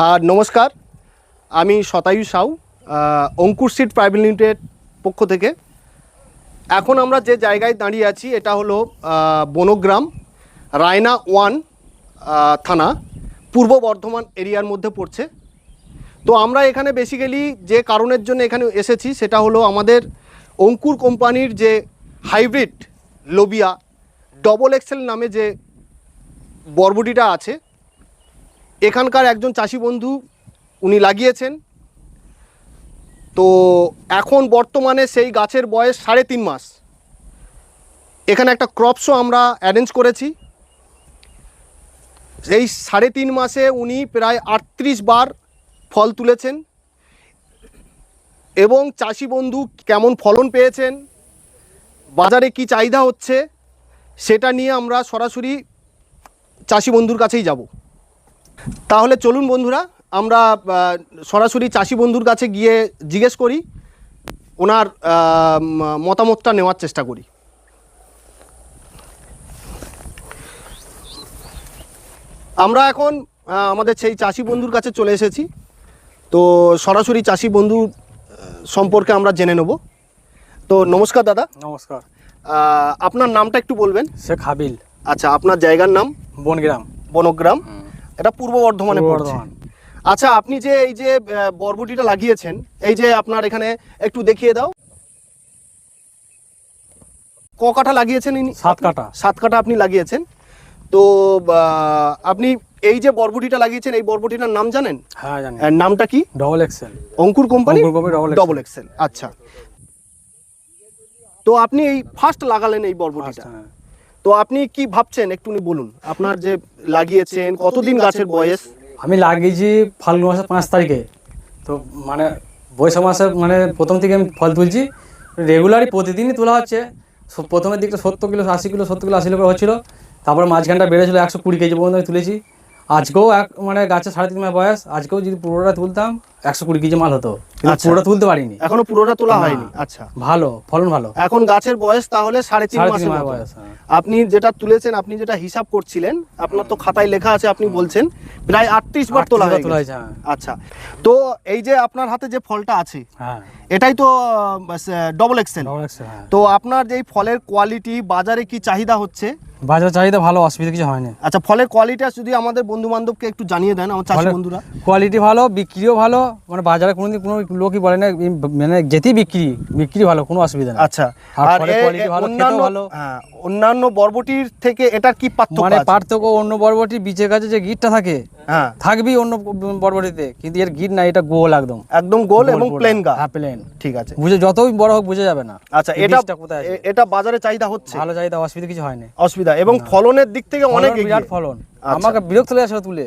আর নমস্কার, আমি শতায়ু সাউ, অঙ্কুর seed private limited পক্ষ থেকে। এখন আমরা যে জায়গায় দাঁড়িয়ে আছি এটা হলো বনগ্রাম, রায়না 1 থানা, পূর্ব বর্ধমান এরিয়ার মধ্যে পড়ছে। তো আমরা এখানে বেসিক্যালি যে কারণের জন্য এখানে এসেছি সেটা হলো আমাদের অঙ্কুর কোম্পানির যে হাইব্রিড লোবিয়া ডবল এক্সেল নামে যে বরবটিটা আছে, এখানকার একজন চাষি বন্ধু উনি লাগিয়েছেন। তো এখন বর্তমানে সেই গাছের বয়স 3.5 মাস। এখানে একটা ক্রপ শো আমরা অ্যারেঞ্জ করেছি। এই 3.5 মাসে উনি প্রায় 38 বার ফল তুলেছেন এবং চাষি বন্ধু কেমন ফলন পেয়েছেন, বাজারে কি চাহিদা হচ্ছে, সেটা নিয়ে আমরা সরাসরি চাষি বন্ধুর কাছেই যাব। তাহলে চলুন বন্ধুরা, আমরা সরাসরি চাষি বন্ধুর কাছে গিয়ে জিজ্ঞেস করি, ওনার মতামতটা নেওয়ার চেষ্টা করি। আমরা এখন আমাদের সেই চাষি বন্ধুর কাছে চলে এসেছি। তো সরাসরি চাষি বন্ধু সম্পর্কে আমরা জেনে নেব। তো নমস্কার দাদা। নমস্কার। আপনার নামটা একটু বলবেন? শেখ হাবিল। আচ্ছা, আপনার জায়গার নাম? বনগ্রাম। এটা পূর্ব বর্ধমানে পড়ছে। আচ্ছা, আপনি যে এই যে বরবটিটা লাগিয়েছেন, এই যে আপনার এখানে একটু দেখিয়ে দাও। ক কাঠা লাগিয়েছেন? 7 কাঠা। 7 কাঠা আপনি লাগিয়েছেন। তো আপনি এই যে বরবটিটা লাগিয়েছেন, এই বরবটিটার নাম জানেন? হ্যাঁ জানি। নামটা কি? Double excel. Ankur company double excel. আচ্ছা, তো আপনি এই ফার্স্ট লাগালেন এই বরবটিটা। তো আপনি কি ভাবছেন একটু বলুন, আপনার যে লাগিয়েছেন কতদিন গাছের বয়স? আমি লাগিয়েছি ফাল্গুন মাসের 5 তারিখে। তো মানে বৈশাখ মাসে মানে প্রথম থেকে আমি ফল তুলছি, রেগুলারই প্রতিদিনই তোলা হচ্ছে। প্রথমের দিকটা 70 কিলো 80 কিলো 70 কিলো 80 কিলো করে হচ্ছিলো, তারপরে মাঝখানটা বেড়েছিল 120 কেজি পর্যন্ত আমি তুলেছি। আজকেও মানে গাছের 3.5 মাস বয়স, আজকেও যদি পুরোটা তুলতাম 120 কেজি মাল হতো, কিন্তু পুরোটা তুলতে পারিনি, এখনো পুরোটা তোলা হয়নি। আচ্ছা, ভালো ফলন ভালো। এখন গাছের বয়স তাহলে 3.5 মাস বয়স। আপনি যেটা তুলেছেন, আপনি যেটা হিসাব করছিলেন, আপনার তো খাতায় লেখা আছে, আপনি বলছেন প্রায় 38 বার তোলা হয়েছে। আচ্ছা, তো এই যে আপনার হাতে যে ফলটা আছে, এটাই তো ডবল এক্সেল। তো আপনার যে ফলের কোয়ালিটি, বাজারে কি চাহিদা হচ্ছে? বাজার চাহিদা ভালো, অসুবিধা কিছু হয়নি। আচ্ছা, ফলের কোয়ালিটি যদি আমাদের বন্ধু বান্ধবকে একটু জানিয়ে দেন, আমার চাষি বন্ধুরা। কোয়ালিটি ভালো, বিক্রিও ভালো, মানে বাজারে কোনোদিন কোনো লোকই বলে না, মানে যেতেই বিক্রি ভালো, কোনো অসুবিধা নেই। আচ্ছা, আর কোয়ালিটি ভালো, খেতেও ভালো। অন্যান্য বরবটির থেকে এটার কি পার্থক্য? মানে পার্থক্য, অন্য বরবটি বীজের কাছে যে গিটটা থাকে থাকবেই অন্য বরবটিতে, কিন্তু এর গিট না, এটা গোল, একদম গোল এবং প্লেন গা। হ্যাঁ, প্লেন। ঠিক আছে, বুঝে যতই বড় হোক বুঝে যাবে না। আচ্ছা, এটা বাজারে চাহিদা হচ্ছে? ভালো চাহিদা, অসুবিধা কিছু হয়নি। অসুবিধা এবং ফলনের দিক থেকে অনেক বিরাট ফলন। আমাকে বিরক্ত লাগে আসলে তুলে।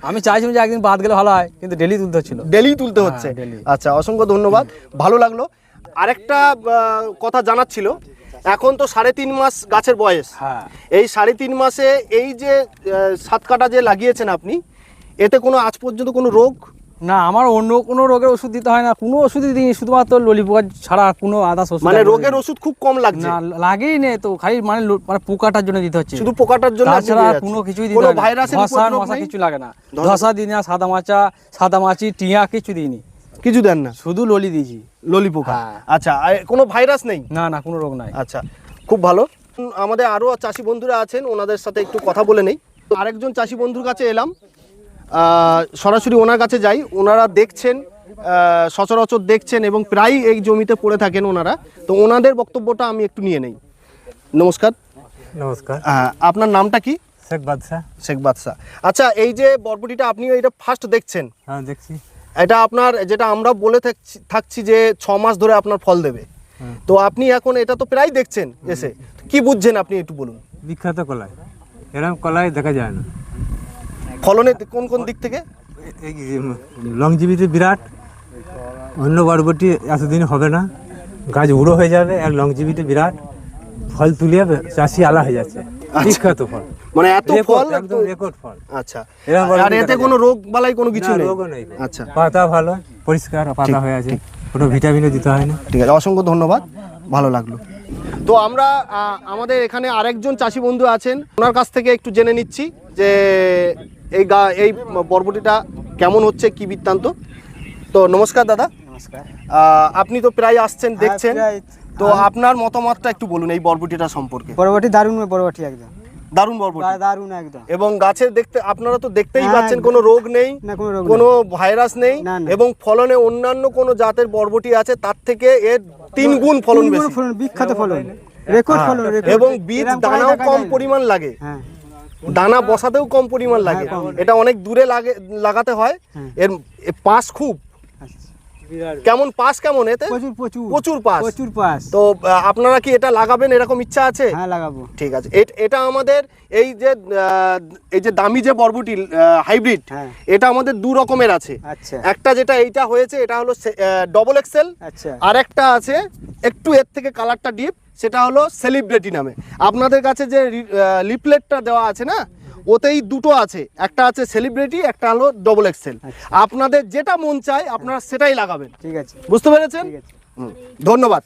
আমি চাইছিলাম যে একদিন বাদ গেলে ভালো হয়, কিন্তু ডেলি তুলতে হচ্ছে। আচ্ছা, অসংখ্য ধন্যবাদ, ভালো লাগলো। আরেকটা কথা জানার ছিল, এখন তো 3.5 মাস গাছের বয়স। এই 3.5 মাসে এই যে 7 কাঠা যে লাগিয়েছেন আপনি, এতে কোনো আজ পর্যন্ত কোনো রোগ? না, আমার অন্য কোনো রোগের ওষুধ দিতে হয় না, কোনো ওষুধই দিইনি, শুধুমাত্র ললি পোকা ছাড়া কোনো আদার্স ওষুধ। মানে রোগের ওষুধ খুব কম লাগছে? না, লাগেই নেই তো, খালি মানে পোকাটার জন্য দিতে হচ্ছে, শুধু পোকাটার জন্য। তাছাড়া কোনো কিছুই দিতে হয় না, ভাইরাসের মশা কিছু লাগে না। ধসা দিই না, সাদা মাছি, টিয়া কিছু দিইনি। কিছু দেন না? শুধু ললি দিয়েছি, ললি পোকা। আচ্ছা, কোনো ভাইরাস নেই? না না, কোনো রোগ নাই। আচ্ছা, খুব ভালো। আমাদের আরও চাষি বন্ধুরা আছেন, ওনাদের সাথে একটু কথা বলে নেই। আরেকজন চাষি বন্ধুর কাছে এলাম, সরাসরি ওনার কাছে যাই। ওনারা দেখছেন, সচরাচর দেখছেন এবং প্রায় এই জমিতে পড়ে থাকেন ওনারা। তো ওনাদের বক্তব্যটা আমি একটু নিয়ে নেই। নমস্কার। নমস্কার। আপনার নামটা কি? শেখ বাদশা। আচ্ছা, এই যে বরবটিটা আপনি এটা ফার্স্ট দেখছেন? হ্যাঁ, দেখছি। এটা আপনার, যেটা আমরা বলে থাকছি যে 6 মাস ধরে আপনার ফল দেবে, তো আপনি এখন এটা তো প্রায় দেখছেন এসে, কি বুঝছেন আপনি একটু বলুন। বিখ্যাত কলাই, এরকম কলাই দেখা যায় না। ফলনের কোন কোন দিক থেকে? লংজিভিটি বিরাট, অন্য বরবটি এতদিন হবে না, গাছ উড়ো হয়ে যাবে, আর লংজিভিটি বিরাট, ফল তুলে চাষি আলা হয়ে যাচ্ছে। বিখ্যাত ফল, মানে এত ফল, একদম রেকর্ড ফল। আচ্ছা, আর এতে কোনো রোগ বালাই কোনো কিছু নেই? আচ্ছা, পাতা ভালো, পরিষ্কার পাতা হয়ে আছে, কোনো ভিটামিনও দিতে হয় না। ঠিক আছে, অসংখ্য ধন্যবাদ, ভালো লাগলো। তো আমরা আমাদের এখানে আরেকজন চাষি বন্ধু আছেন, ওনার কাছ থেকে একটু জেনে নিচ্ছি যে এই বরবটিটা কেমন হচ্ছে কি বৃত্তান্ত। তো নমস্কার দাদা, নমস্কার। আপনি তো প্রায় আসছেন দেখছেন, প্রায়। তো আপনার মতামতটা একটু বলুন এই বরবটিটা সম্পর্কে। বরবটি দারুণ, বরবটি একদম দারুণ বরবটি, দারুণ একদম। এবং গাছের দেখতে আপনারা তো দেখতেই হ্যাঁ, পাচ্ছেন একদম। কোনো রোগ নেই, না, কোনো রোগ কোনো ভাইরাস নেই, না, না। এবং ফলনে অন্যান্য কোনো জাতের বরবটি আছে তার থেকে এর 3 গুণ ফলন বেশি, ফলন, বিখ্যাত ফলন, রেকর্ড ফলন, রেকর্ড। এবং বীজ এরকম দানাও দেখা কম যায় না। পরিমাণ লাগে, হ্যাঁ, দানা বসাতেও কম পরিমাণ লাগে, কম। এটা অনেক দূরে লাগাতে হয়। হ্যাঁ। এর পাস খুব কেমন, পাস কেমন এতে? প্রচুর প্রচুর প্রচুর পাস। প্রচুর পাস। তো আপনারা কি এটা লাগাবেন এরকম ইচ্ছা আছে? হ্যাঁ, লাগাবো। ঠিক আছে। এটা আমাদের এই যে দামি যে বরবটি হাইব্রিড, হ্যাঁ। এটা আমাদের 2 রকমের আছে। আচ্ছা একটা যেটা এইটা হয়েছে এটা হলো ডবল এক্সেল, আচ্ছা আর একটা আছে একটু এর থেকে কালারটা ডিপ, সেটা হলো সেলিব্রিটি নামে। আপনাদের কাছে যে লিফলেটটা দেওয়া আছে না, ওতেই দুটো আছে, একটা আছে সেলিব্রিটি, একটা হলো ডবল এক্সেল। আপনাদের যেটা মন চায় আপনারা সেটাই লাগাবেন, ঠিক আছে, বুঝতে পেরেছেন? ঠিক আছে। ধন্যবাদ।